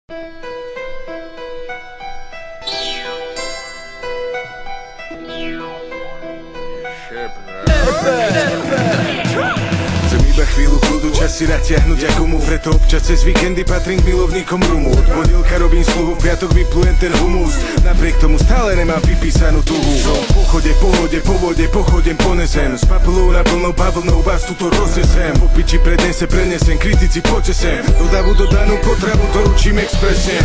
Chcem iba chvíľu kľudu, čas si natiahnuť ako mu. Preto občas cez víkendy patrím k milovníkom rumu. Od pondelka robím sluhu, v piatok vyplujem ten humus. Napriek tomu stále nemám vypísanú tuhu. Po chode, po vode, po vode, pochodem ponesem. S papulou na plnou bavlnou vás tuto roznesem. Po piči prednese, prenesem, kritici poďte sem. Do davu dodanú potravu doručím expresne.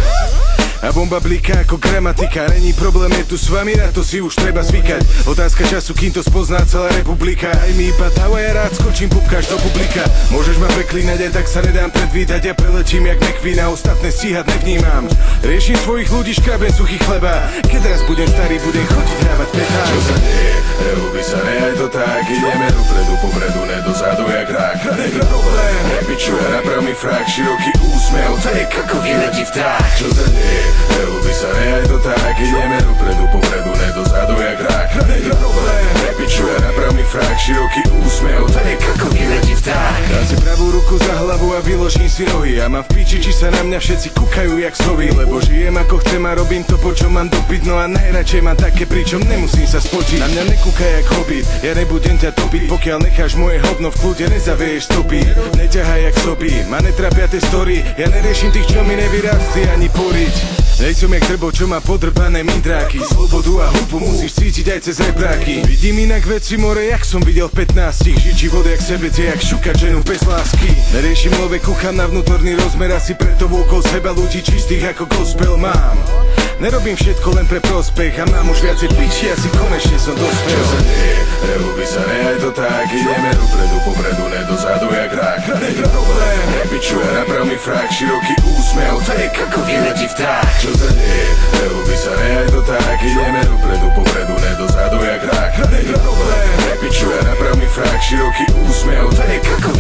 A bomba bliká ako gramatika. Není problém, je tu s vami, na to si už treba zvykať. Otázka času, kým to spozná celá republika. Aj mi iba dáva, ja rád skočím, pupkáš do publika. Môžeš ma preklínať, aj tak sa nedám predvídať. Ja preletím jak McQueen a ostatné stíhať nevnímam. Riešim svojich ľudí, škrabem suchý chleba. Keď raz budem starý, budem chodiť hrávať petár. Čo sa deje? Neľúbi sa, ne aj to tak. Ideme dopredu, popredu, ne dozadu jak rák. Není problém, nepičuje, naprav mi frak. Široký úsmev, to je kakový letí vták. Čo sa deje? Neľúbi sa, ne aj to tak. Ideme dopredu, popredu, ne dozadu jak rák. Není problém, nepičuje, naprav mi frak. Široký úsmev, to je kakový letí vták. Dám si pravú ruku za hlavu a vyložím si rohy. A mám v piči, či sa na mňa všetci kúkajú jak sovy. Lebo žijem ako chcem a robím to, po čom mám dopyt. No a najradšej mám také, pričom nemusím sa spočiť. Na mňa nekúkaj jak hobit, ja nebudem ťa topiť. Pokiaľ necháš moje hovno v kľude, nezavieš stopy. Neťahaj jak soby, ma netrapia tie story. Ja neriešim tých, čo mi nevyrástli ani poriť. Nejsom jak trbo, čo má podrbané mindráky. Slobodu a hudbu musíš cítiť aj cez repráky. Vidím inak veci more, jak som videl v 15. Žiť život jak sebec je jak šukať ženu bez lásky. Neriešim love, kúcham na vnútorný rozmer. Asi preto okolo seba ľudí čistých ako gospel mám. Nerobím všetko len pre prospech a mám už viacej piči, asi konečne som dospel. Čo sa deje? Neľúbi sa, ne aj to tak. Ideme dopredu, popredu, ne dozadu jak rák. Není problém, nepičuje, naprav mi frak. Široký úsmev, to je kakový letí vták. Čo sa deje? Neľúbi sa, ne aj to tak. Ideme dopredu, popredu, ne dozadu jak rák. Není problém, nepičuje, naprav mi frak. Široký úsmev, to je kakový